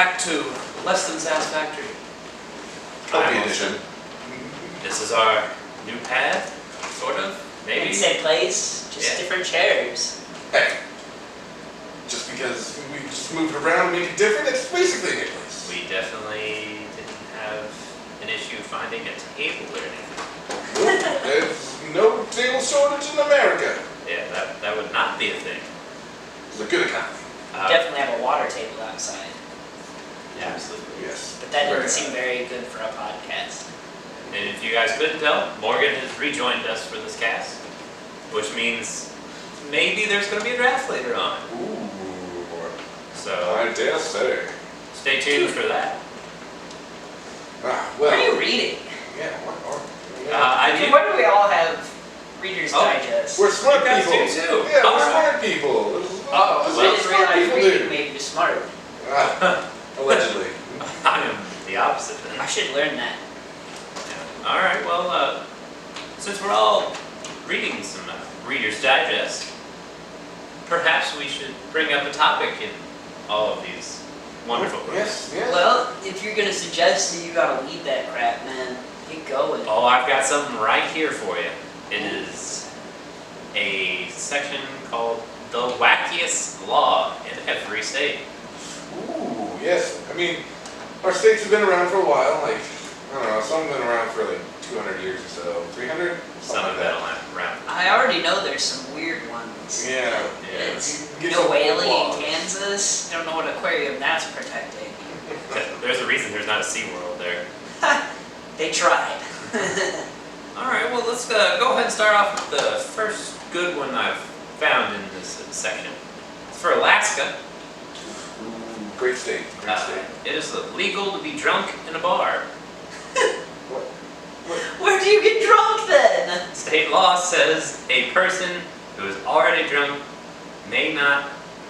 back to Less Than Satisfactory. Copy edition. This is our new pad, sort of, maybe. In same place, just different chairs. Hey, just because we just moved around and made it different, it's basically a new place. We definitely didn't have an issue finding a table or anything. There's no table shortage in America. Yeah, that would not be a thing. It's a good economy. Definitely have a water table outside. Yeah, absolutely. Yes. But that Very doesn't seem high. very good for a podcast. And if you guys couldn't tell, Morgan has rejoined us for this cast, which means maybe there's going to be a draft later on. Ooh. So I dare say. stay tuned for that. Ah, What well. are you reading? Yeah, what are I Okay, do. why do we all have Reader's Oh, Digest? We're smart You guys people. do too. Yeah, All we're right. smart people. This is I what didn't smart realize people reading do. made you smart. Allegedly. I am the opposite then. I should learn that. Yeah. All right. Well, since we're all reading some Reader's Digest, perhaps we should bring up a topic in all of these wonderful books. Yes, yes. Well, if you're gonna suggest that you gotta lead that crap, man, get going. Oh, I've got something right here for you. It is a section called The Wackiest Law in Every State. Ooh, yes. I mean, our states have been around for a while. Like, I don't know, some have been around for like 200 years or so. 300? Some of that around. I already know there's some weird ones. Yeah. Yeah. It's Get no some whaling in laws. Kansas. Don't know what aquarium that's protecting. There's a reason there's not a SeaWorld there. They tried. All right, well, let's go ahead and start off with the first good one I've found in this section. It's for Alaska. Ooh, great state. Great state. It is illegal to be drunk in a bar. What? Where do you get drunk then? State law says a person who is already drunk may not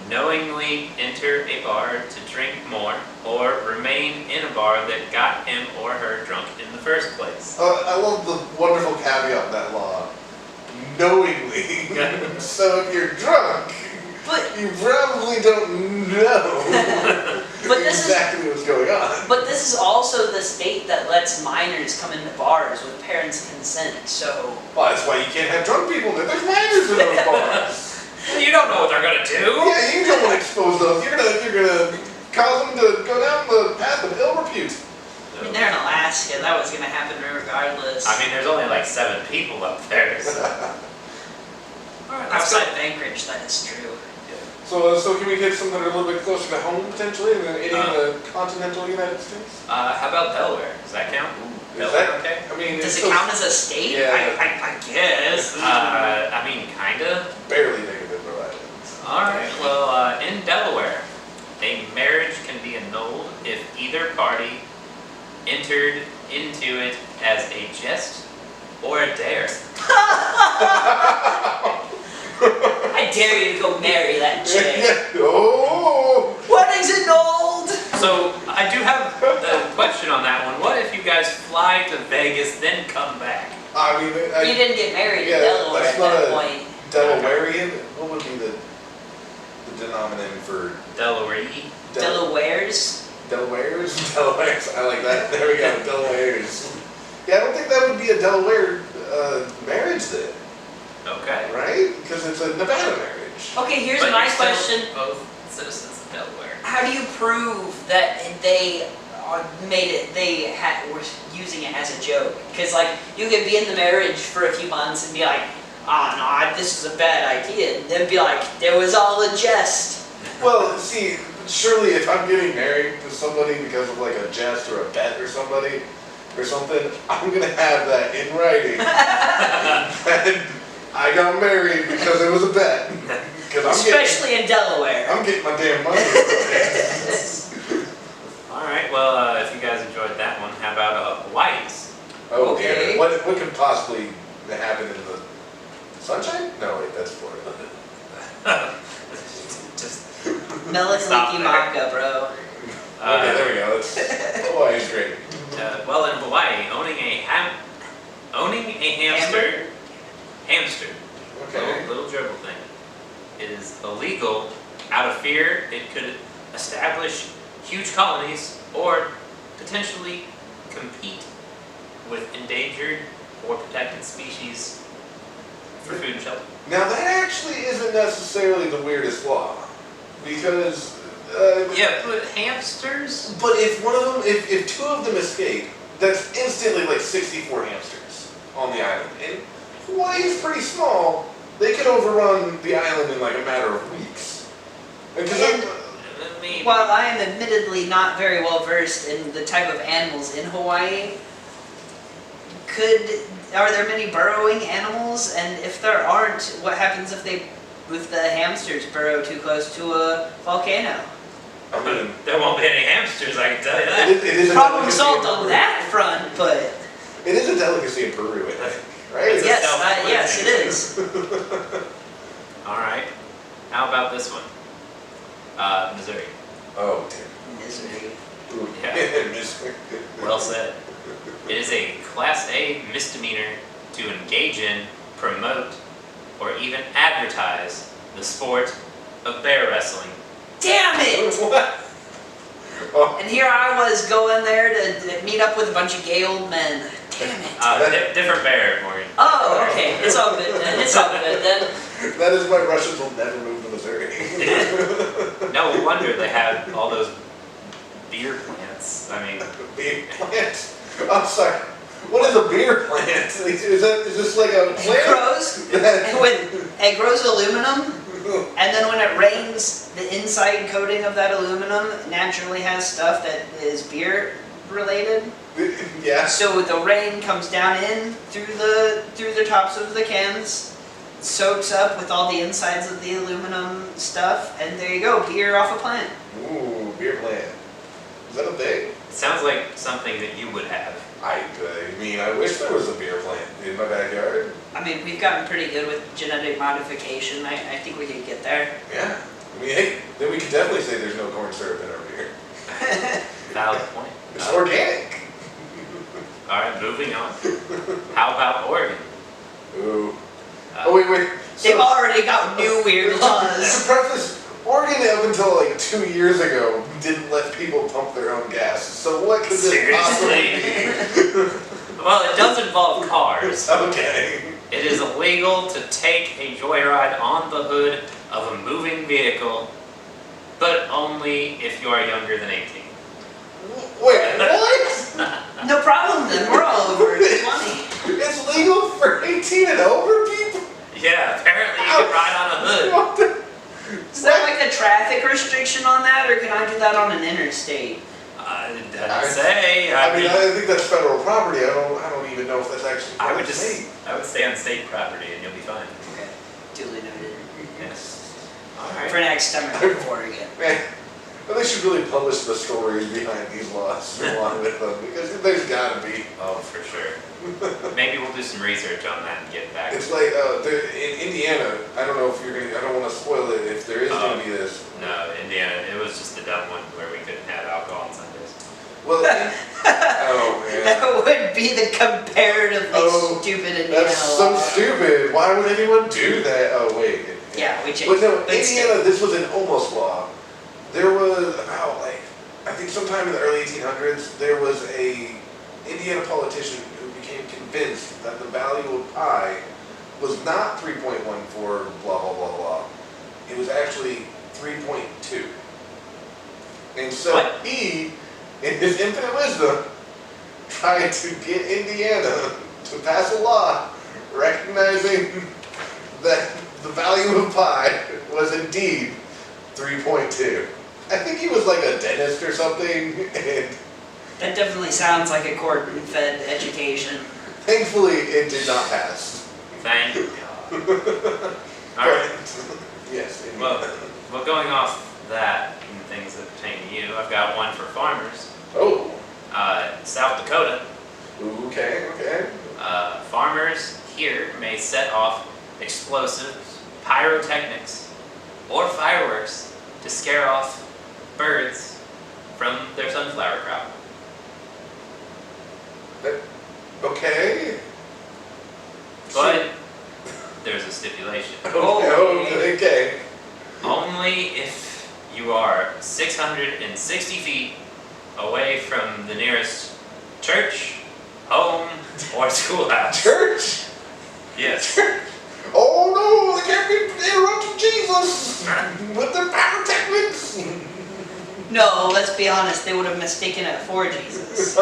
knowingly enter a bar to drink more or remain in a bar that got him or her drunk in the first place. I love the wonderful caveat in that law. Knowingly. So if you're drunk, But you probably don't know But this is- exactly what's going on. but this is also the state that lets minors come into bars with parents' consent. So Well, that's why you can't have drunk people. There's minors in those bars. You don't know what they're gonna do. Yeah, you don't want to expose those. You're gonna cause them to go down the path of ill repute. I mean, they're in Alaska. That was gonna happen regardless. I mean, there's only like 7 people up there, so. All right, let's go. outside of Anchorage, that is true. So can we get something a little bit closer to home potentially than any of the continental United States? How about Delaware? Does that count? Is Delaware, that okay? I mean, Does it's it still count as a state? Yeah. I guess. I mean, kinda. barely negative Rhode Island. Alright, well, in Delaware, a marriage can be annulled if either party entered into it as a jest or a dare. I dare you to go marry that chick. Oh! Wedding's annulled! So, I do have a question on that one. What if you guys fly to Vegas, then come back? I mean, You didn't get married Yeah, in Delaware that's at not that a- point. Delawarean? What would be the denominator for Delaware? Delaware's? Delawares? Delawares. I like that. There we go. Delawares. Yeah, I don't think that would be a Delaware marriage then, Okay. right? Because it's a Nevada marriage. Okay, here's But my you're still question. both citizens of Delaware. How do you prove that they were using it as a joke? Because, like, you could be in the marriage for a few months and be like, oh, no, this is a bad idea. And then be like, it was all a jest. Well, see, surely if I'm getting married to somebody because of like a jest or a bet or something, I'm gonna have that in writing. And I got married because it was a bet. Because Especially in Delaware. I'm getting my damn money. Alright, well, if you guys enjoyed that one, how about Hawaii's? Oh, Okay. dear. What could possibly happen in the sunshine? No, wait, that's Florida. Just Melancholy Stop there. Maka, bro. Okay, there we go. That's Hawaii's great. Well, in Hawaii, owning a hamster, Okay. little gerbil thing, is illegal out of fear it could establish huge colonies or potentially compete with endangered or protected species for food and shelter. Now that actually isn't necessarily the weirdest law, because Yeah, but hamsters? but if one of them, if two of them escape, that's instantly like 64 hamsters on the island. And Hawaii is pretty small. They could overrun the island in like a matter of weeks. And- Maybe. While I am admittedly not very well versed in the type of animals in Hawaii, are there many burrowing animals? And if there aren't, what happens if the hamsters burrow too close to a volcano? I mean, There won't be any hamsters, I can tell you it that. is a Problem delicacy solved in on Peru. that front, but It is a delicacy in Peru, I think, right? It's a yes, self-cleansing. it is. Alright. How about this one? Missouri. Oh, damn. Misery. Ooh. Yeah. Misery. Well said. It is a Class A misdemeanor to engage in, promote, or even advertise the sport of bear wrestling. Damn it! What? Oh, And here I was going there to meet up with a bunch of gay old men. Damn it. Different bear, Morgan. Oh, okay. It's all good then. It's all good then. that is why Russians will never move to Missouri. No wonder they had all those beer plants. I mean, Beer plant? I'm sorry. What is a beer plant? Is this like a It plant? grows, it grows aluminum, and then when it rains, the inside coating of that aluminum naturally has stuff that is beer related. Yeah. So the rain comes down in through the tops of the cans, soaks up with all the insides of the aluminum stuff, and there you go, beer off a plant. Ooh, beer plant. Is that a thing? it sounds like something that you would have. I mean, I wish there was a beer plant in my backyard. I mean, we've gotten pretty good with genetic modification. I think we could get there. Yeah. I mean, hey, then we could definitely say there's no corn syrup in our beer. Valid point. It's organic. Alright, moving on. How about Oregon? Ooh. Uh, Oh, wait. They've already got new weird To laws. preface, Oregon up until like 2 years ago didn't let people pump their own gas. So what could this possibly Well, it does involve cars. be? Okay. It is illegal to take a joyride on the hood of a moving vehicle, but only if you are younger than 18. Wait, what? No problem then, we're all over 20. It's legal for 18 and over people? Yeah, apparently you can ride on a hood. What the? Is there like a traffic restriction on that, or can I do that on an interstate? It doesn't say. I mean, I think that's federal property. I don't even know if that's actually. I would state. stay on state property and you'll be fine. Okay, duly noted. Yes. For Alright. next time I go to Oregon. Man, well, they should really publish the stories behind these laws along with them, because there's got to be. Oh, for sure. Maybe we'll do some research on that and get back. It's like in Indiana. I don't know if you're gonna. I don't want to spoil it. If there is gonna be this. No, Indiana, it was just a dumb one where we couldn't have alcohol on Sundays. Well, oh man, That would be the comparatively Oh, stupid Indiana that's so law. stupid. Why would anyone do that? Oh wait. Yeah, we changed But no, it. But still. Indiana. This was an almost law. There was about I think sometime in the early 1800s, there was a Indiana politician who became convinced that the value of pi was not 3.14 blah blah blah blah. It was actually 3.2. And so What? he, in his infinite wisdom, tried to get Indiana to pass a law recognizing that the value of pi was indeed 3.2. I think he was like a dentist or something, and That definitely sounds like a court-fed education. thankfully it did not pass. Thank God. Alright. But, yes. indeed. Well, going off that and things that pertain to you, I've got one for farmers. Oh. South Dakota, Okay. farmers here may set off explosives, pyrotechnics, or fireworks to scare off birds from their sunflower crop. Okay. But there's a stipulation. Oh, Okay. Only if you are 660 feet away from the nearest church, home, or schoolhouse. Church? Yes. Oh no, they can't be interrupting Jesus with their pyrotechnics. No, let's be honest, they would have mistaken it for Jesus. That's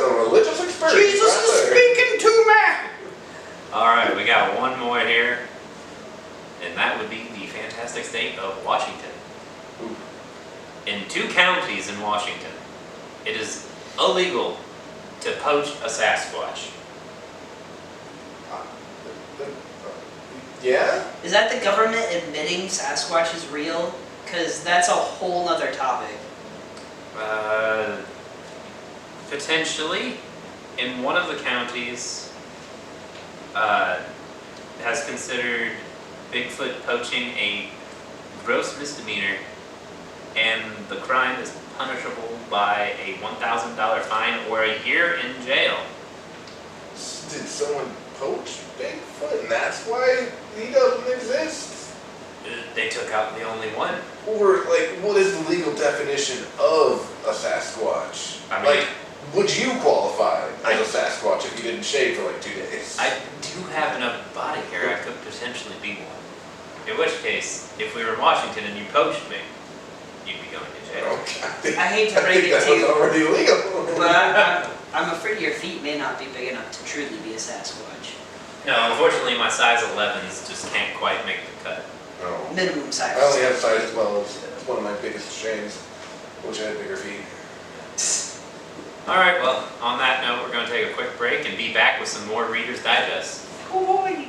a religious experience. Jesus right is there. speaking to me! Alright, we got one more here. And that would be the fantastic state of Washington. Ooh. In 2 counties in Washington, it is illegal to poach a Sasquatch. Yeah? Is that the government admitting Sasquatch is real? Because that's a whole nother topic. Potentially, in one of the counties, has considered Bigfoot poaching a gross misdemeanor, and the crime is punishable by a $1,000 fine or a year in jail. Did someone poach Bigfoot and that's why he doesn't exist? They took out the only one. Or, like, what is the legal definition of a Sasquatch? I mean- like, would you qualify as a Sasquatch if you didn't shave for like 2 days? I do have enough body hair, I could potentially be one. In which case, if we were in Washington and you poached me, you'd be going to jail. Okay. I hate to I break think it that to was you, already illegal. but I'm afraid your feet may not be big enough to truly be a Sasquatch. No, unfortunately my size 11s just can't quite make the cut. No. Minimum size. I only have size 12s. It's one of my biggest shames. Wish I had bigger feet. Alright, well, on that note, we're going to take a quick break and be back with some more Reader's Digest. Boy.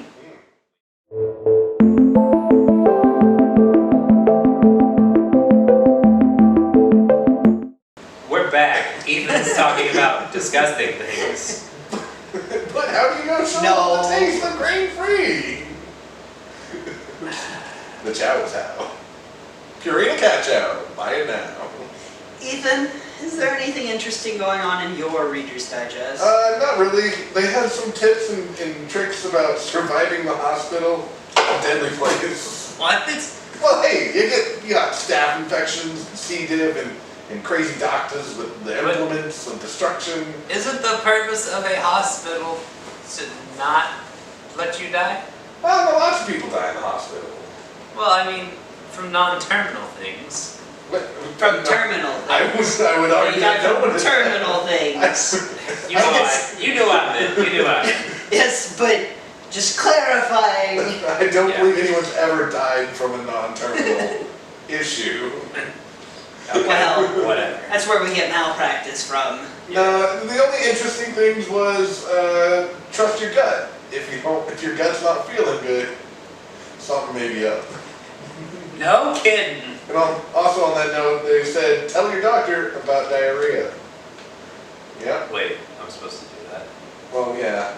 We're back. Ethan's talking about disgusting things. But how do you know someone No. the taste of grain-free? The chow is how. Purina cat chow. Buy it now. Ethan, is there anything interesting going on in your Reader's Digest? Not really. They have some tips and tricks about surviving the hospital. A deadly place. What? Well, hey, you got staph infections, C. diff, and crazy doctors with the implements of destruction. Isn't the purpose of a hospital to not let you die? Well, no, lots of people die in the hospital. Well, I mean, from non-terminal things. But, From terminal I things. would argue You got that no one from is. terminal things. You know I did. You knew I did. Yes, but just clarifying. I don't Yeah. believe anyone's ever died from a non-terminal issue. Okay, Well, whatever. That's where we get malpractice from. No, the only interesting things was trust your gut. If your gut's not feeling good, something may be up. No kidding. And also on that note, they said tell your doctor about diarrhea. Yep. Wait, I'm supposed to do that. Well, yeah.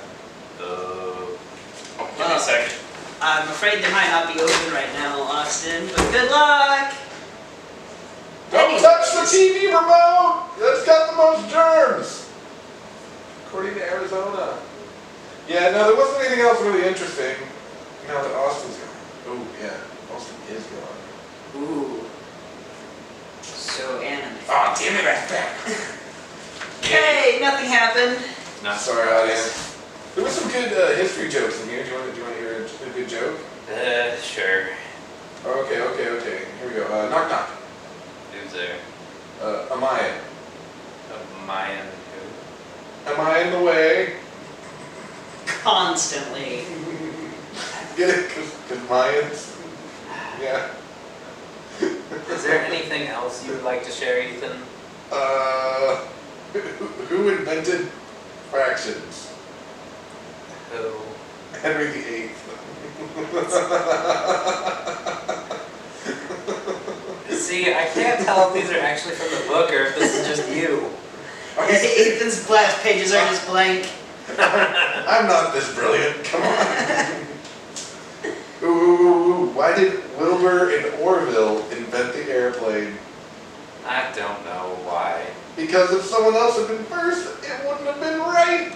Give me a second. I'm afraid they might not be open right now, Austin, but good luck! Don't touch the TV remote. That's got the most germs. According to Arizona. Yeah, no, there wasn't anything else really interesting. Now that Austin's gone. Oh, yeah. Austin is gone. Ooh. So anime. Oh, damn it, back. Hey, nothing happened. No. Sorry, audience. There was some good history jokes in here. Do you want to hear a good joke? Sure. Okay. Here we go. Knock knock. Who's there? Am I? A Mayan who? Am I in the way? Constantly. Get it? Cause Mayans. Yeah. Is there anything else you would like to share, Ethan? Who invented fractions? Who? Henry VIII. See, I can't tell if these are actually from the book or if this is just you. Ethan's blast pages are just blank. I'm not this brilliant. Come on. Ooh, why did Wilbur and Orville invent the airplane? I don't know why. Because if someone else had been first, it wouldn't have been right.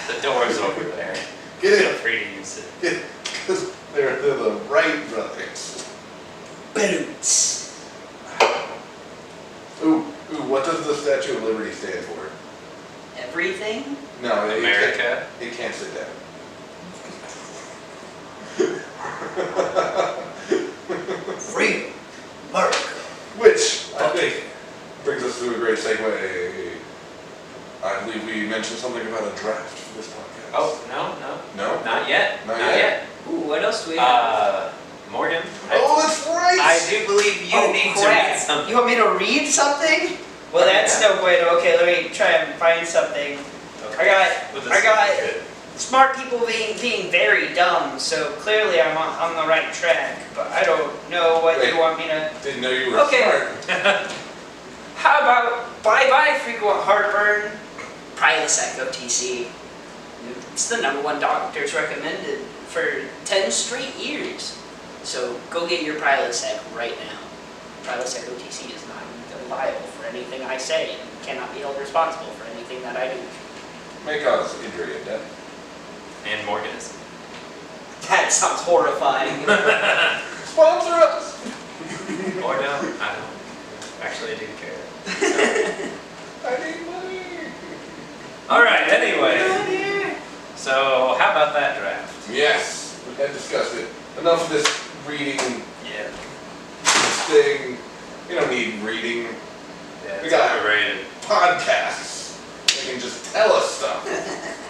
The door's over there. Get Feel it? free to use it. Because They're the Wright brothers. Boots. Ooh, what does the Statue of Liberty stand for? Everything? No, America. It can't sit down. Freedom. America. Which, I think, brings us to a great segue. I believe we mentioned something about a draft for this podcast. Oh, no. No? Not yet. Not yet? Ooh, what else do we have? Morgan. Oh, that's right! I do believe you need to read something. You want me to read something? Well, that's no bueno. Okay, let me try and find something. Okay. I got smart people being very dumb, so clearly I'm on the right track, but I don't know what Wait. you want me to... Didn't know you were Okay. smart. How about bye-bye frequent heartburn, Prilosec OTC. It's the #1 doctor's recommended for 10 straight years. So go get your Prilosec right now. Prilosec OTC is not liable for anything I say and cannot be held responsible for anything that I do. May cause injury and death. And Morganism. That sounds horrifying. Sponsor us! Or no, I don't. Actually, I do care. I need money! Alright, anyway. So, how about that draft? Yes, we had discussed it. Enough of this reading Yeah. thing. We don't need reading. Yeah, We it's got- overrated. Podcasts. They can just tell us stuff.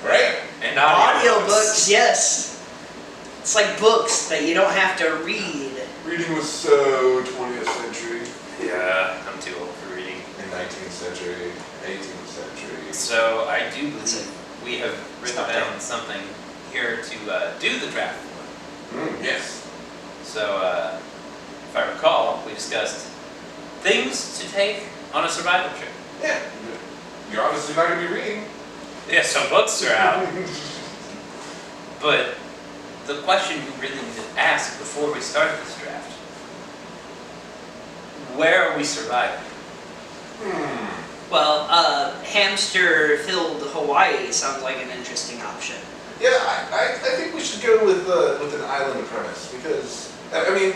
Right? And Audiobooks, yes. It's like books that you don't have to read. Reading was so 20th century. Yeah, I'm too old for reading. In 19th century, 18th century. So, I do believe we have written Stop down something here to do the draft for. Yes. So, if I recall, we discussed things to take on a survival trip. Yeah. You're obviously not going to be reading. Yeah, some books are out. But the question we really need to ask before we start this draft, where are we surviving? Well, hamster-filled Hawaii sounds like an interesting option. Yeah, I think we should go with an island premise because, I mean,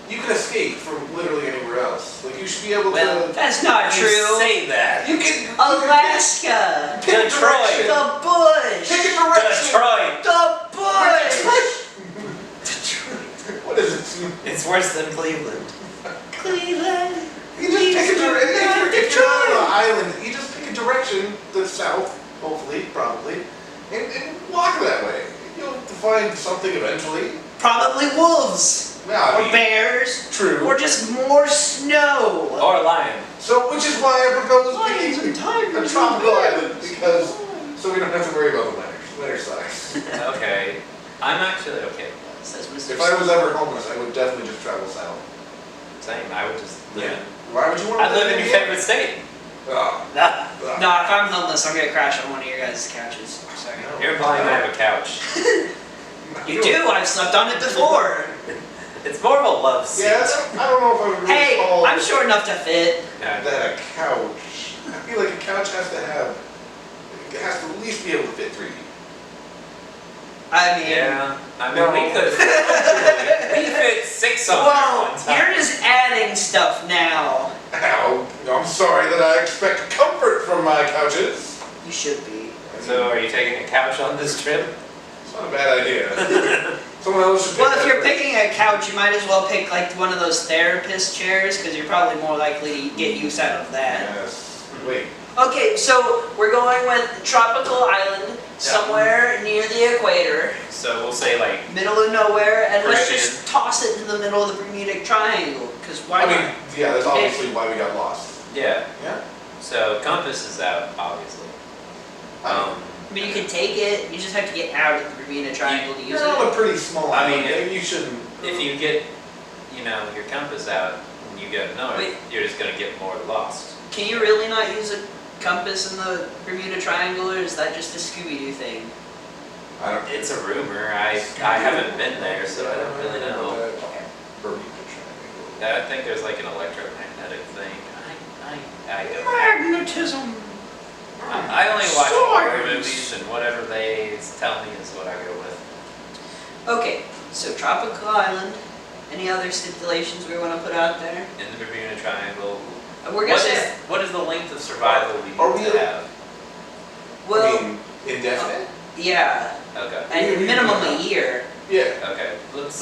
you can escape from literally anywhere else. Like, you should be able Well, to... that's not You true. say that. You can... Alaska, Pick a Detroit. direction. the bush, Pick a direction. Detroit. the bush. What is it? It's worse than Cleveland. Cleveland. You just pick a direction. If you're on an island, you just pick a direction that's south, hopefully, probably, and walk that way. You'll find something eventually. Probably wolves. Yeah, I Or mean, bears. true. Or just more snow. Or lion. So, which is why I propose Lions picking and tigers a tropical and island, because, so we don't have to worry about the winter. Winter sucks. Okay. I'm actually okay with that. Says Mr. If I was ever homeless, I would definitely just travel south. Same. I would just live in. Why would you want I to live in your Indiana? favorite state. Oh, No, if I'm homeless, I'm gonna crash on one of your guys' couches. Sorry. You're implying I have a couch. You do. I've slept on it before. It's more of a love seat. Yeah, I don't know if I would really Hey, call I'm short enough to fit. Yeah, that a couch. I feel like a couch has to have, it has to at least be able to fit 3 people. I mean, Yeah. I mean, No. we could. We fit 6 on there well, one time. you're just adding stuff now. Ow, I'm sorry that I expect comfort from my couches. You should be. So, are you taking a couch on this trip? It's not a bad idea. Someone else should Well, take if that you're risk. picking a couch, you might as well pick like one of those therapist chairs because you're probably more likely to get use out of that. Yes. Wait. Okay, so we're going with tropical island somewhere near the equator, So, we'll say, like, middle of nowhere, and let's Caribbean. just toss it in the middle of the Bermudic Triangle because why I not? mean, yeah, that's obviously why we got lost. yeah. Yeah. So, compass is out, obviously. I mean, you can take it. You just have to get out of the Bermuda Triangle to use You're on it. a pretty small I mean, island. You shouldn't. If you get, your compass out and you go north, Wait. you're just going to get more lost. Can you really not use a compass in the Bermuda Triangle, or is that just a Scooby-Doo thing? I don't. It's a rumor. I haven't been there, so I don't really know. Bermuda Triangle. I think there's like an electromagnetic thing. I don't know. Magnetism. I only watch horror Science. movies, and whatever they tell me is what I go with. Okay, so tropical island. Any other stipulations we want to put out there? In the Bermuda Triangle. We're gonna say, What is the length of survival we Are need we- to have? well, I mean, indefinite? yeah, Okay. and minimum a year, Yeah. Okay. Let's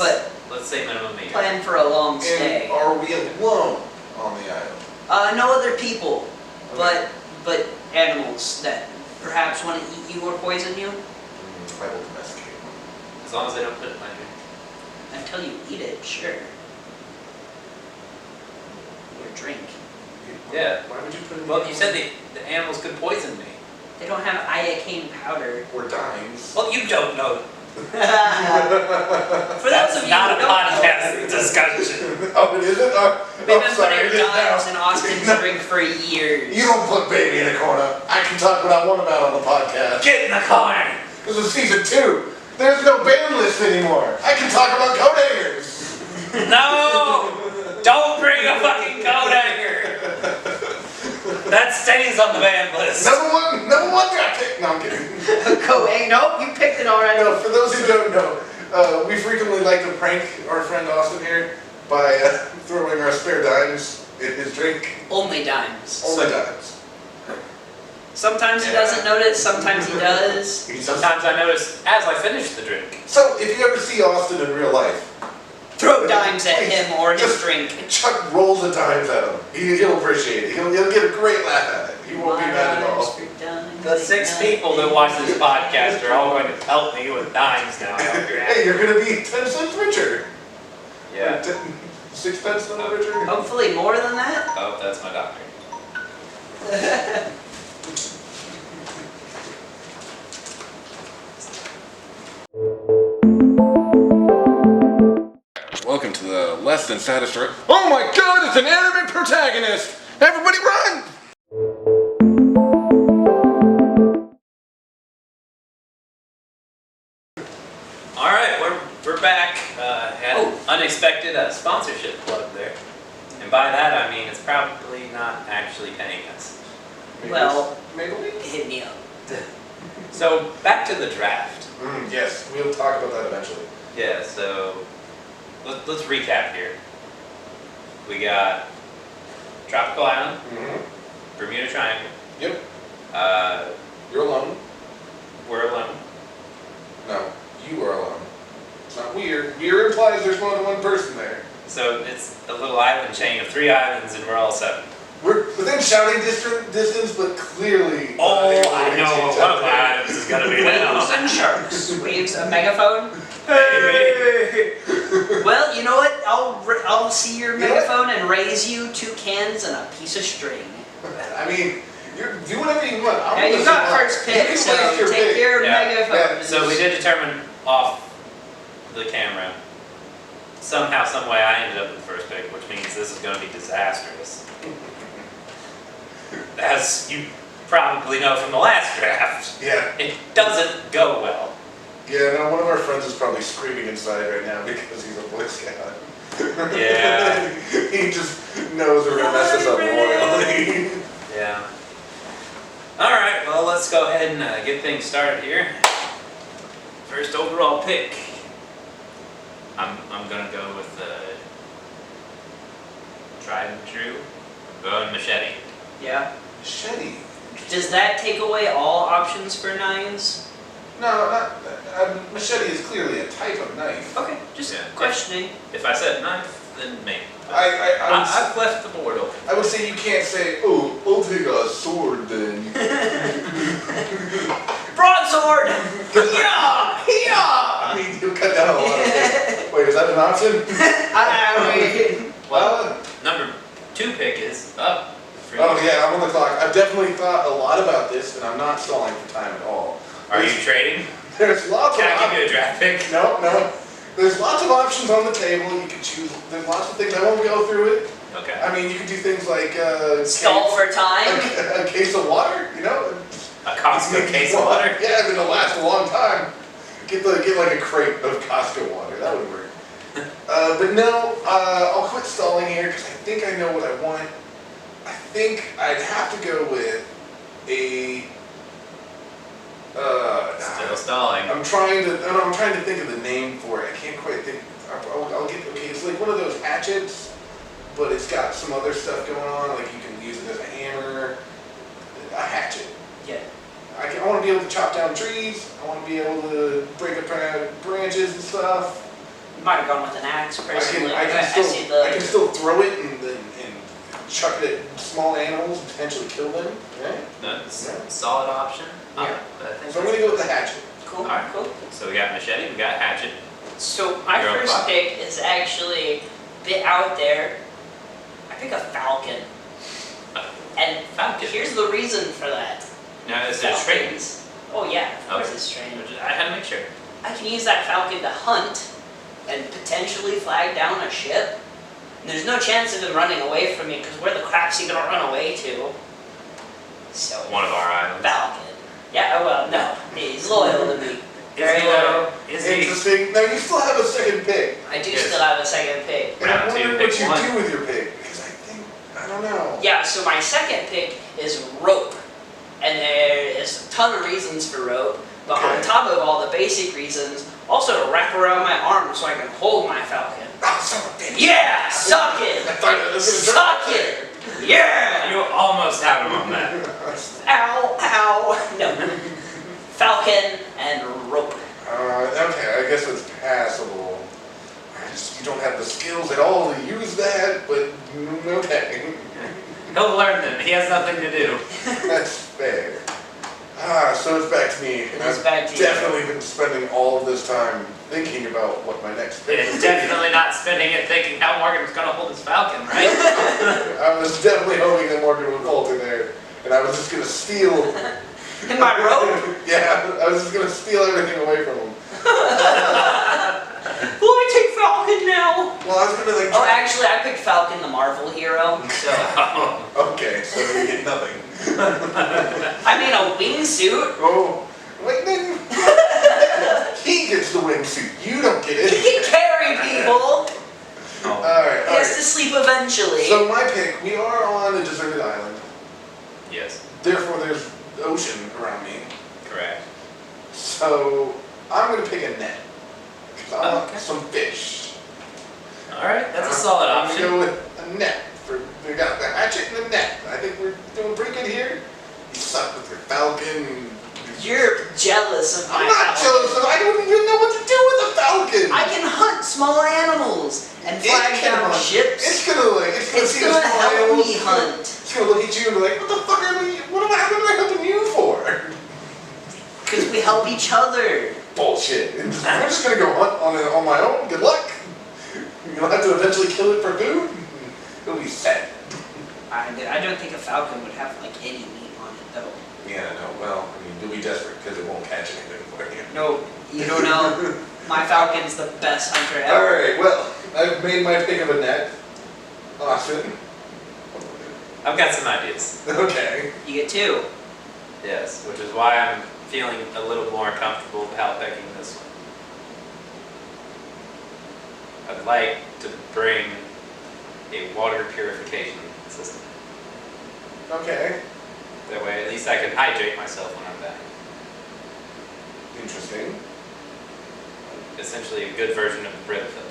say minimum a year. plan for a long stay. And are we alone on the island? No other people, Okay. but animals that perhaps want to eat you or poison you I will domesticate one. As long as they don't put it in my drink. until you eat it, sure. Or drink. Yeah. Why would you put it in Well, you said the animals could poison me. They don't have iocane powder. Or dimes. Well, you don't know. For That's those of you not who a don't podcast know, discussion. Oh, it isn't? we've I'm been sorry, putting it is dimes now. in Austin's No. drink for years. You don't put baby in a corner. I can talk what I want about on the podcast. Get in the car. This is season 2. There's no ban list anymore. I can talk about coat hangers. No! Don't bring a fucking coat hanger! That stays on the ban list. Number one got picked. No, I'm kidding. Go, hey, nope, you picked it already. No, for those who don't know, we frequently like to prank our friend Austin here by throwing our spare dimes in his drink. Only dimes. Only dimes. Sometimes he Yeah. doesn't notice, sometimes he does. Sometimes I notice as I finish the drink. So, if you ever see Austin in real life, Throw dimes at him or his Just- drink. Chuck rolls of dimes at him. He'll appreciate it. He'll get a great laugh at it. He won't be mad at all. The 6 people that watch this podcast are all going to pelt me with dimes now. I hope you're happy. Hey, you're gonna be 10 cents richer. Yeah. 6 cents richer. Hopefully more than that. Oh, that's my doctor. Welcome to the Less Than Satisfactory. Oh my god, it's an anime protagonist! Everybody run! Alright, we're back. Had Oh. an unexpected sponsorship plug there. And by that I mean it's probably not actually paying us. Well, maybe. hit me up. So, back to the draft. Yes, we'll talk about that eventually. Yeah, so let's recap here. We got Tropical Island, Mm-hmm. Bermuda Triangle, Yep. uh, You're alone. we're alone. No, you are alone. It's not weird. Weird implies there's more than one person there. So it's a little island chain of 3 islands and we're all 7. We're within shouting distance, but clearly. Oh, able to I reach know each what one of other. my items is gonna be now. Waves and sharks. Waves, a megaphone. Hey. Well, you know what? I'll see your You know what? megaphone and raise you 2 cans and a piece of string. I mean, do whatever you want. I'm Now you gonna got survive. first You pick, can so waste your take pick. your Yeah. megaphone. Yeah. So we did determine off the camera. Somehow, some way I ended up with the first pick, which means this is gonna be disastrous. As you probably know from the last draft, Yeah. it doesn't go well. Yeah, no, one of our friends is probably screaming inside right now because he's a Boy Scout. Yeah. He just knows we're gonna mess this up royally. Yeah. Alright, well, let's go ahead and get things started here. First overall pick. I'm gonna go with tried and true. I'm going machete. Yeah. Machete. Does that take away all options for knives? No, machete is clearly a type of knife. Okay, just Yeah. questioning. If I said knife, then maybe. I I've left the board open. would say you can't say, oh, I'll take a sword then. Broadsword! Yeah! I mean, you'll cut down a lot of things. Wait, is that an option? Well, number 2 pick is up. For Oh you. yeah, I'm on the clock. I've definitely thought a lot about this, and I'm not stalling for time at all. Are you trading? There's lots Can of I give you a draft pick? No. There's lots of options on the table. You can choose. There's lots of things. I won't go through it. Okay. I mean, you could do things like Stall for time? a case of water. You know, A Costco case of water? Yeah, it'll last a long time. Get like a crate of Costco water. That would work. But no, I'll quit stalling here because I think I know what I want. I think I'd have to go with a. Still stalling. I'm trying to think of the name for it. I can't quite think. I'll get okay. It's like one of those hatchets, but it's got some other stuff going on. Like you can use it as a hammer, a hatchet. Yeah. I want to be able to chop down trees. I want to be able to break apart branches and stuff. You might have gone with an axe personally. I can still throw it and chuck it at small animals and potentially kill them. Right? That's Yeah. a solid option. Yeah. I think So I'm gonna go with the hatchet. Cool. Alright. Cool. So we got machete, we got hatchet. So my You're on first fire. pick is actually a bit out there. I pick a falcon. And Falcon. here's the reason for that. Now is it a train? Falcons. Oh yeah, of course Okay. it's trained. I had to make sure. I can use that falcon to hunt and potentially flag down a ship. And there's no chance of him running away from me because where the crap's he gonna run away to? So One of our islands. falcon. Yeah, well, no, he's loyal to me. Very Is he loyal. though? Is he? Interesting. Now you still have a second pick. I do Yes. still have a second pick. And I'm Round two, wondering pick what you one. do with your pick. Because I don't know. Yeah, so my second pick is rope. And there is a ton of reasons for rope, but on Okay. top of all the basic reasons, also to wrap around my arm so I can hold my falcon. Oh, son of a bitch. Yeah, suck it! I thought it was gonna Suck it! Yeah! You almost have him on that. Ow, ow. No. Falcon and rope. Okay, I guess it's passable. You don't have the skills at all to use that, but okay. He'll learn them. He has nothing to do. That's fair. So it's back to me. And It's I've back to you. definitely been spending all of this time thinking about what my next pick It's is. definitely not spending it thinking how Morgan's gonna hold his falcon, right? I was definitely hoping that Morgan would falter there, and I was just gonna steal. And my rope? Yeah, I was just gonna steal everything away from him. Will I take Falcon now? Well, I was gonna like. Oh, actually, I picked Falcon, the Marvel hero. So, Okay, so you get nothing. I mean, a wingsuit. Oh, wait, then. He gets the wingsuit. You don't get He it. can carry people. Oh, Alright, He has alright. to sleep eventually. So my pick, we are on a deserted island. yes, Therefore, there's ocean around me. correct. So I'm gonna pick a net. Because I want Okay. some fish. Alright, that's a solid I'm option. gonna go with a net. We got the hatchet and the net. I think we're doing pretty good here. You suck with your falcon. You're jealous of my I'm not Falcon. jealous of. I don't even know what to do with a falcon. I can hunt small animals and It flag can down hunt. ships. It's gonna It's see the gonna small help animals. me hunt. It's gonna look at you and be like, what the fuck are we? What am I helping you for? Because we help each other. Bullshit. I'm just gonna go hunt on my own. Good luck. You'll have to eventually kill it for food. It'll be sad. I don't think a falcon would have like any meat on it though. Yeah, no. Well, I mean, you'll be desperate because it won't catch anything for you. No, you don't know. My falcon's the best hunter All ever. right. Well, I've made my pick of a net. Austin. I've got some ideas. Okay. You get two. Yes, which is why I'm feeling a little more comfortable about picking this one. I'd like to bring a water purification system. Okay. That way, at least I can hydrate myself when I'm back. Interesting. Essentially, a good version of the Brita filter.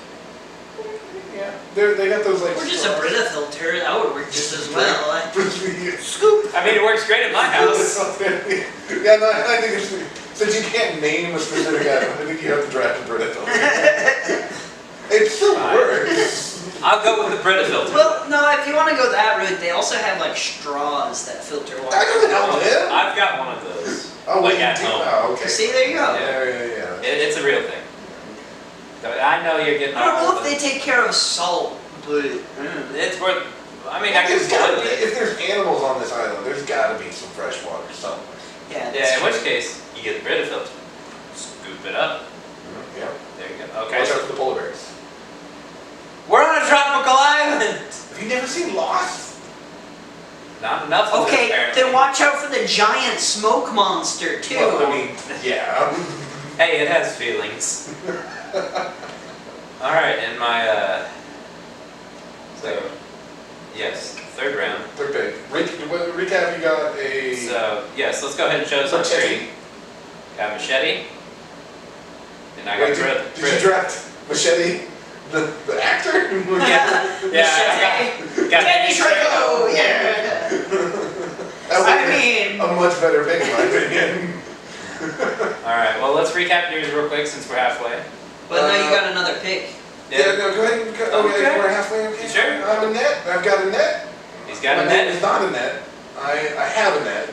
Yeah. They got those like. Or just a straws. Brita filter, that would work just as well. Scoop. I mean, it works great at my house. Yeah, no, I think it's, since you can't name a specific item, I think you have to draft a Brita filter. It still Fine. works. I'll go with the Brita filter. Well, no, if you want to go that route, they also have like straws that filter water. That doesn't help him. I've got one of those. Oh, like wait, at you do? home. Oh, okay. See, there you go. Yeah. It's a real thing. So I know you're getting I don't know all if they take care of salt, but It's worth. I mean, I There's guess gotta be, if there's animals on this island, there's gotta be some fresh water somewhere. yeah, that's Yeah, in true. which case, you get the Brita filter. Scoop it up. Yeah. There you go. Okay, Watch out so for the polar bears. we're on a tropical island. Have you never seen Lost? Not enough of it, Okay, apparently. then watch out for the giant smoke monster too. Well, I mean, yeah. Hey, it has feelings. Alright, and my, so, yes, third round. Third pick. Recap, you got a... So, yes, let's go ahead and show some Machete. tree. Got machete, And I got Did you draft Machete, the actor? Yeah, I got Danny Trejo, yeah. That would I be mean, a much better pick in my opinion. Alright, well, let's recap yours real quick since we're halfway. well, now you got another pick. Yeah, no, go ahead. Okay. We're halfway. Okay. You sure? I'm a net. I've got a net. He's got My a name net. is not a net. I have a net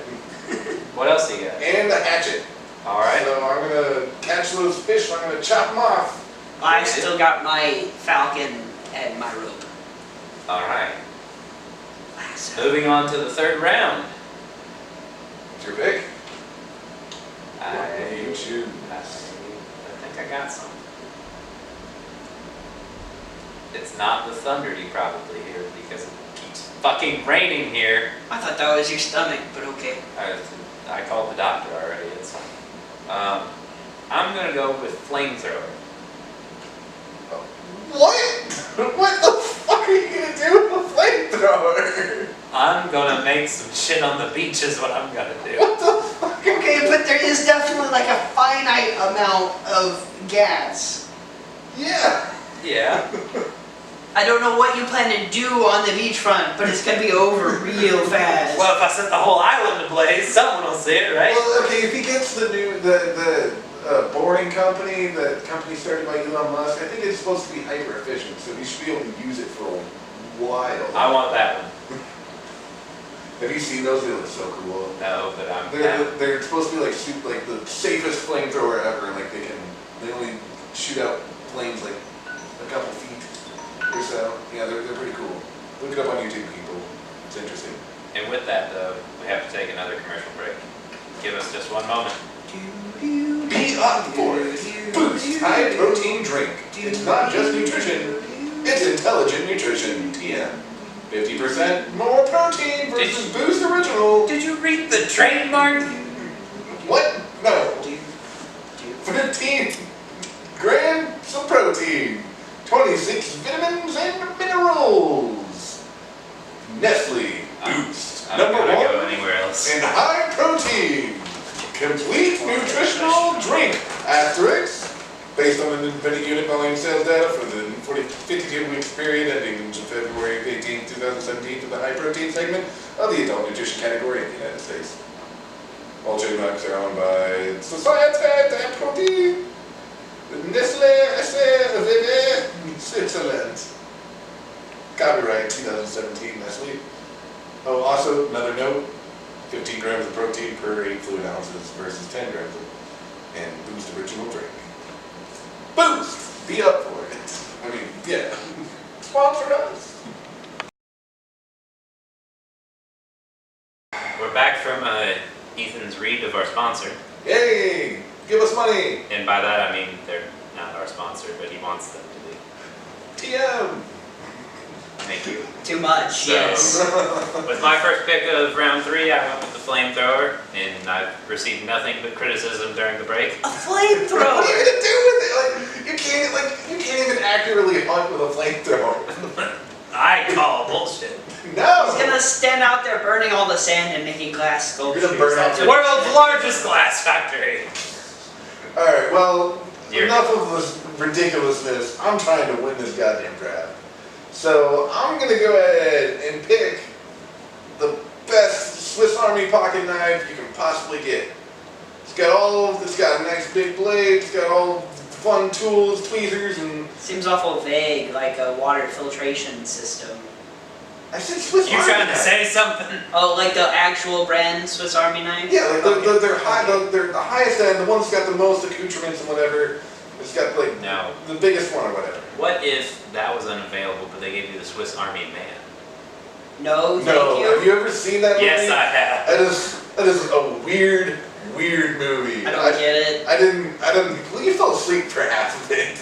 What else do you got? and a hatchet. Alright. So I'm gonna catch those fish. I'm gonna chop them off. I still got my falcon and my rope. Alright. Moving on to the third round. What's your pick? I You choose. think I got some. It's not the thunder you probably hear because it keeps fucking raining here. I thought that was your stomach, but okay. I called the doctor already. It's fine. I'm gonna go with flamethrower. What? What the fuck are you gonna do with a flamethrower? I'm gonna make some shit on the beach is what I'm gonna do. What the fuck? Okay, but there is definitely like a finite amount of gas. Yeah. Yeah. I don't know what you plan to do on the beachfront, but it's gonna be over real fast. Well, if I set the whole island ablaze, someone will see it, right? Well, okay, if he gets the boring company, the company started by Elon Musk, I think it's supposed to be hyper efficient, so he should be able to use it for a while. I want that one. Have you seen those? They look so cool. No, but I'm. They're supposed to be like the safest flamethrower ever. Like they only shoot out flames like a couple feet or so. Yeah, they're pretty cool. Look it up on YouTube, people. It's interesting. And with that, though, we have to take another commercial break. Give us just one moment. Be up for it. Boost high protein drink. It's not just nutrition, it's intelligent nutrition. TM. 50% more protein versus Boost Original. Did you read the trademark? What? No. 15 grams of protein. 26 vitamins and minerals. Nestle Boost. I don't Number gotta go one anywhere else. in high protein. Complete nutritional drink. Asterisk. Based on an independent unit volume sales data for the 52 weeks period ending February 18, 2017 for the high protein segment of the adult nutrition category in the United States. All trademarks are owned by Satisfactory, Nestle, Switzerland. Copyright 2017 Nestle. Oh, also another note, 15 grams of protein per 8 fluid ounces versus 10 grams of and Boost Original drink. Boost! Be up for it. I mean, yeah. Sponsor us. We're back from Ethan's read of our sponsor. Yay! Give us money. And by that I mean they're not our sponsor, but he wants them to be. TM. Thank you. Too much, So, yes. With my first pick of round 3, I went with the flamethrower, and I've received nothing but criticism during the break. A What flamethrower! are you gonna do with it? You can't even accurately hunt with a flamethrower. I call bullshit. No. He's gonna stand out there burning all the sand and making glass sculptures. You're gonna burn out That's the what- World's largest glass factory. All right. Well, You're- enough of this ridiculousness. I'm trying to win this goddamn draft. So I'm gonna go ahead and pick the best Swiss Army pocket knife you can possibly get. It's got a nice big blade, it's got all fun tools, tweezers, and Seems awful vague, like a water filtration system. I said Swiss You Army trying to knife. say something? Oh, like the actual brand Swiss Army knife? Yeah, like Okay. they're the highest end, the one's got the most accoutrements and whatever. It's got like No. the biggest one or whatever. What if that was unavailable, but they gave you the Swiss Army Man? No, thank No, you. have you ever seen that movie? Yes, I have. That is a weird movie. I don't get it. I didn't, well, you fell asleep for half of it.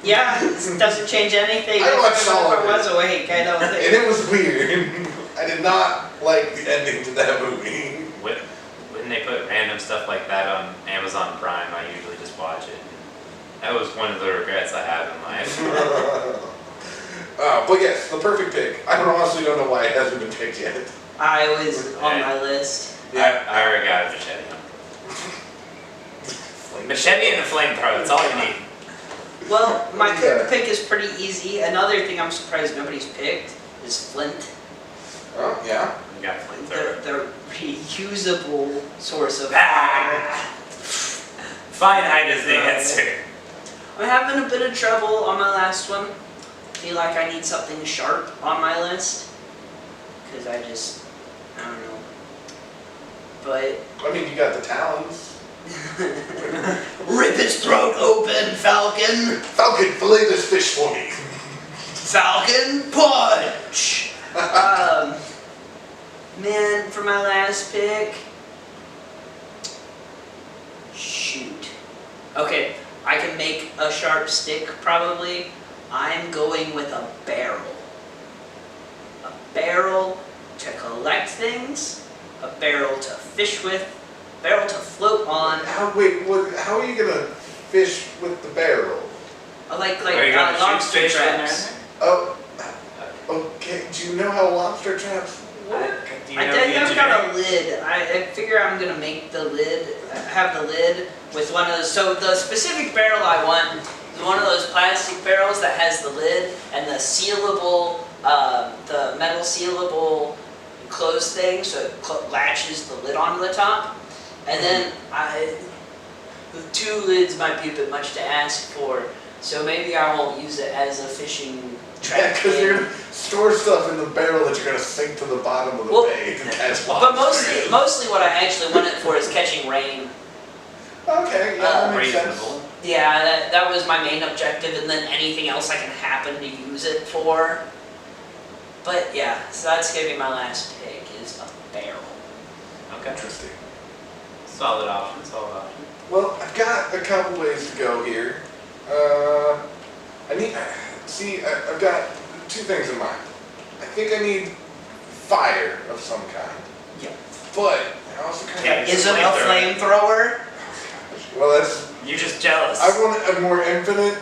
Yeah, it doesn't change anything. I watched all of I it. was awake, I don't And think. it was weird. I did not like the ending to that movie. When they put random stuff like that on Amazon Prime, I usually just watch it. That was one of the regrets I have in life. But yes, the perfect pick. I honestly don't know why it hasn't been picked yet. I was on my list. I already got a machete. Machete and a flamethrower, that's all you need. Well, my Yeah. third pick is pretty easy. Another thing I'm surprised nobody's picked is flint. Oh, yeah. You got a flamethrower. The reusable source of Ah! Cyanide is the Uh, answer. I'm having a bit of trouble on my last one. Feel like I need something sharp on my list. Because I don't know. But I mean, you got the talons. rip his throat open, Falcon! Falcon, fillet this fish for me. Falcon punch! Man, for my last pick. Shoot. Okay, I can make a sharp stick probably. I'm going with a barrel. A barrel to collect things, a barrel to fish with, a barrel to float on. How are you gonna fish with the barrel? Like Are you gonna shoot lobster fish in there? traps. Oh, okay. Do you know how lobster traps work? Do you I know think the I've got a engineering? lid. I figure I'm gonna make the lid, have the lid with one of those. So the specific barrel I want is one of those plastic barrels that has the lid and the sealable, the metal sealable close thing, so it latches the lid onto the top. And then the two lids might be a bit much to ask for, so maybe I won't use it as a fishing trap. Yeah, because thing. you're gonna store stuff in the barrel that you're gonna sink to the bottom of the Well, bay to catch lobster. But mostly what I actually want it for is catching rain. Okay, yeah, that makes sense. Reasonable. Yeah, that was my main objective, and then anything else I can happen to use it for. But yeah, so that's gonna be my last pick, is a barrel. Okay. Interesting. Solid option, solid option. Well, I've got a couple ways to go here. I've got two things in mind. I think I need fire of some kind. Yeah. But I also kind Yeah, of... it's Isn't a flamethrower? Well, that's... You're just jealous. I want a more infinite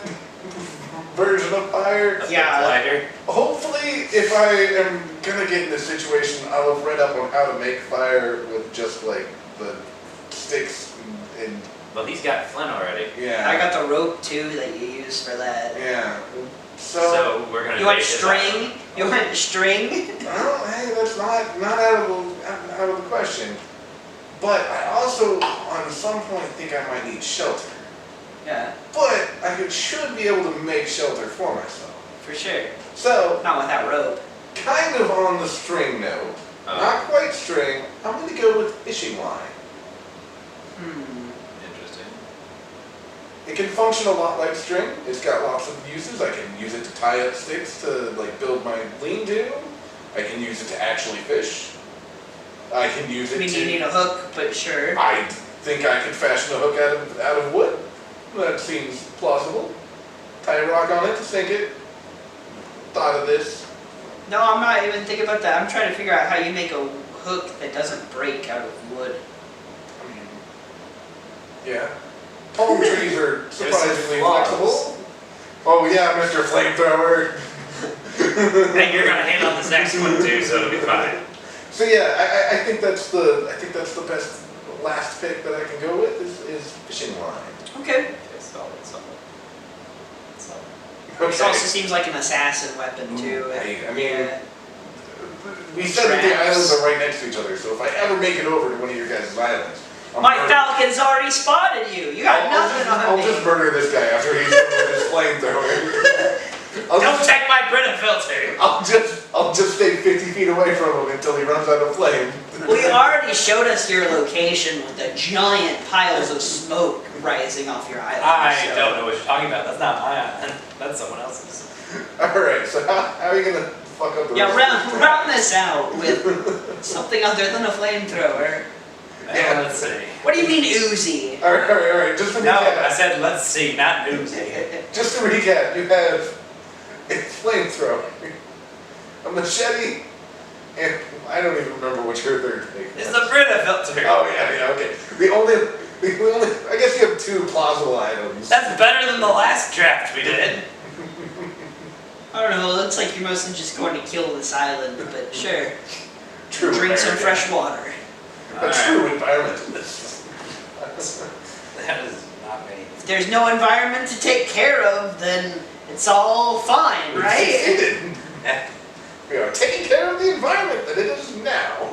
version of fire. That's Yeah. lighter. Hopefully, if I am gonna get in this situation, I'll have read up on how to make fire with just like the sticks and Well, he's got flint already. yeah. I got the rope too that you use for that. Yeah. So we're gonna You want take this string? You want string? Well, hey, that's not out of the question. But I also, on some point, think I might need shelter. Yeah, But I should be able to make shelter for myself. for sure. So, Not without rope. kind of on the string note, out. not quite string, I'm going to go with fishing line. Interesting. It can function a lot like string. It's got lots of uses. I can use it to tie up sticks to like build my lean-to. I can use it to actually fish. I can use I it mean, to... you need a hook, but sure. I think I could fashion a hook out of wood. That seems plausible. Tie a rock on it to sink it. Thought of this. No, I'm not even thinking about that. I'm trying to figure out how you make a hook that doesn't break out of wood. I mean, yeah. Palm trees are surprisingly flaws. flexible. Oh yeah, Mr. Flamethrower. And you're gonna handle this next one too, so it'll be fine. So yeah, I think that's the best last pick that I can go with is fishing line. Okay. Okay, solid. This also seems like an assassin weapon too. Hey, I mean, Yeah. we said that the Traps. islands are right next to each other, so if I ever make it over to one of your guys' islands, My Falcon's already spotted you. You got nothing I'll on me. just murder this guy after he's done with his flamethrower. Don't check my Brita filter! I'll just stay 50 feet away from him until he runs out of flame. Well, you already showed us your location with the giant piles of smoke rising off your island. I so- don't know what you're talking about. That's not my island. That's someone else's. Alright, so how are you gonna fuck up the Yeah, rest of round this out with something other than a flamethrower. Yeah. Let's see. What do you mean Uzi? Alright, just to No, I recap, said let's see, not newsy. just to recap, you have a flamethrower, a machete, and I don't even remember what your third thing was. It's the Brita filter. Oh yeah, okay. The only, I guess you have two plausible items. That's better than the last draft we did. I don't know, it looks like you're mostly just going to kill this island, but sure. True Drink some American. fresh water. A true environmentalist. That does not If there's no environment to take care of, then it's all fine, right? We are taking care of the environment that it is now.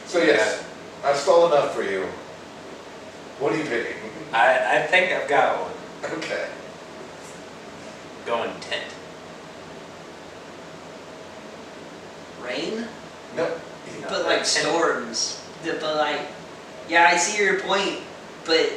So yes, I've stole enough for you. What are you picking? I think I've got one. Okay. Going tent. Rain? Nope. But like storms. But like, yeah, I see your point, but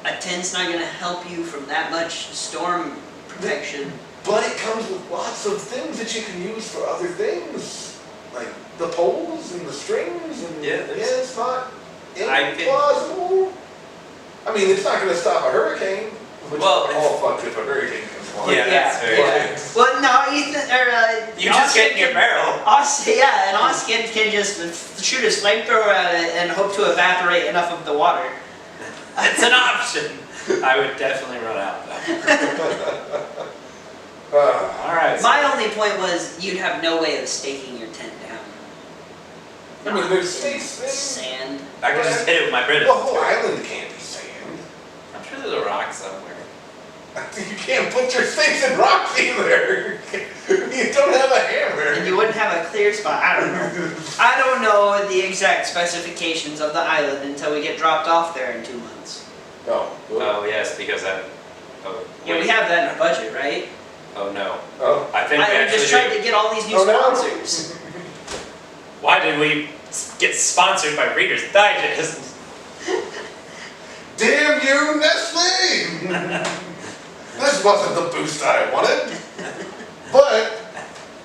a tent's not gonna help you from that much storm protection. But it comes with lots of things that you can use for other things. Like the poles and the strings and Yeah, it's not I can- implausible. I mean, it's not gonna stop a hurricane. Which Well, we're all fucked if a hurricane comes along. Yeah, that's very true. Well, no, Ethan, or You just get in your barrel. Yeah, and Oskin can just shoot his flamethrower at it and hope to evaporate enough of the water. It's an option. I would definitely run out though. All right. My only point was you'd have no way of staking your tent down. I mean, there's stakes in. Sand. I could just hit it with my British. The whole island can't be sand. I'm sure there's a rock somewhere. You can't put your stakes in rocks either. You don't have a hammer. And you wouldn't have a clear spot. I don't know. I don't know the exact specifications of the island until we get dropped off there in 2 months. Oh. Oh yes, because I. Oh, Yeah, we wait. have that in our budget, right? Oh no. Oh. I think we We actually just tried do. to get all these new Oh, no. sponsors. Why did we get sponsored by Reader's Digest? Damn you, Nestle! This wasn't the boost I wanted. But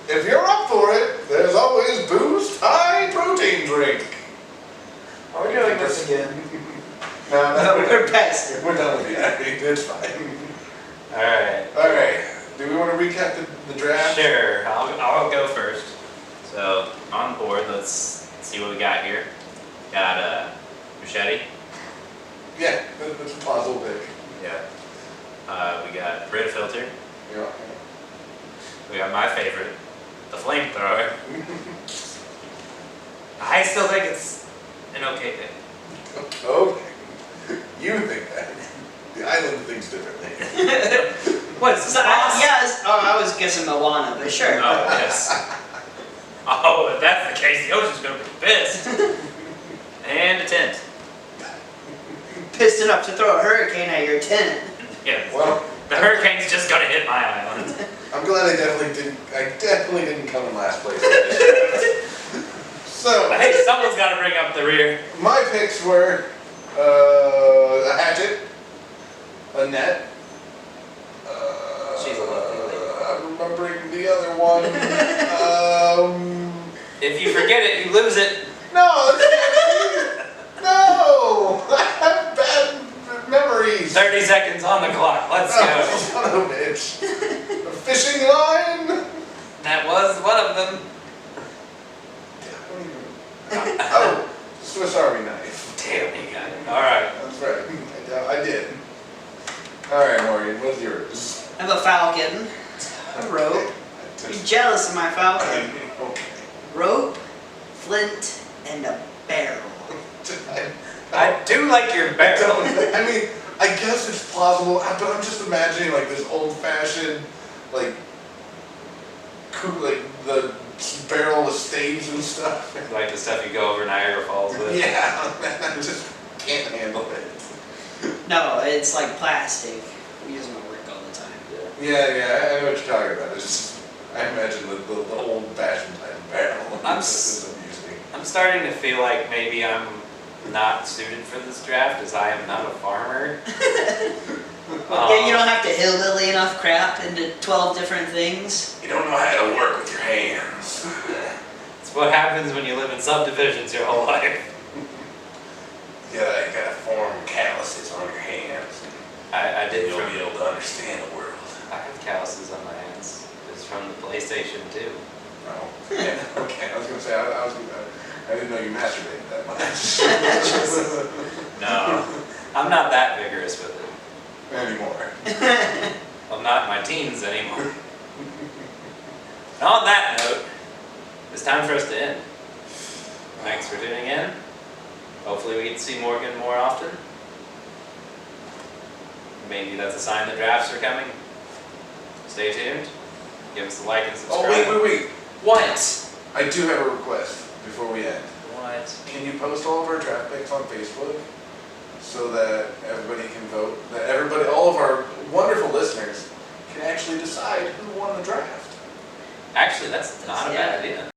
if you're up for it, there's always Boost High Protein Drink. Are we doing this again? No, we're past it. We're done with it. I mean, it's fine. All right. All right. Do we want to recap the draft? Sure. I'll go first. So on board, let's see what we got here. Got a machete. Yeah, that's a plausible pick. Yeah. We got Brita filter. Yeah. We got my favorite, the flamethrower. I still think it's an okay pick. Okay. You think that. The island thinks differently. What is this? So, yes. Oh, I was guessing Moana, but sure. Oh yes. Oh, if that's the case, the ocean's gonna be pissed. And a tent. Pissed enough to throw a hurricane at your tent. Yeah. Well, The hurricane's just gonna hit my island. I'm glad I definitely didn't come in last place. So, But hey, someone's gotta bring up the rear. my picks were a hatchet, a net. She's a lovely lady. I'm remembering the other one. If you forget it, you lose it. No, no, I have bad memories. 30 seconds on the clock. Let's Oh, go. son of a bitch. A fishing line. That was one of them. Oh, Swiss Army knife. Damn, you got it. All right. That's right. I did. All right, Maureen, what's yours? I have a falcon, a rope. You're jealous of my falcon. Okay. Rope, flint, and a barrel. I do like your barrel. I mean, I guess it's plausible, but I'm just imagining like this old-fashioned, like the barrel with staves and stuff. Like the stuff you go over Niagara Falls with. Yeah, I just can't handle it. No, it's like plastic. We use them at work all the time. Yeah, I know what you're talking about. It's just, I imagine the old-fashioned type of barrel. It's amusing. I'm starting to feel like maybe I'm not suited for this draft as I am not a farmer. Yeah, you don't have to hillbilly enough crap into 12 different things. You don't know how to work with your hands. It's what happens when you live in subdivisions your whole life. You gotta form calluses on your hands. I did You'll from, be able to understand the world. I have calluses on my hands. It's from the PlayStation 2. Oh, yeah, okay. I was gonna say, I didn't know you masturbated that much. No, I'm not that vigorous with it. Anymore. I'm not in my teens anymore. And on that note, it's time for us to end. Thanks for tuning in. Hopefully we get to see Morgan more often. maybe that's a sign the drafts are coming. Stay tuned. Give us a like and Oh, subscribe. wait. What? I do have a request before we end. What? Can you post all of our draft picks on Facebook so that everybody can vote? That everybody, all of our wonderful listeners, can actually decide who won the draft. Actually, that's not a bad idea.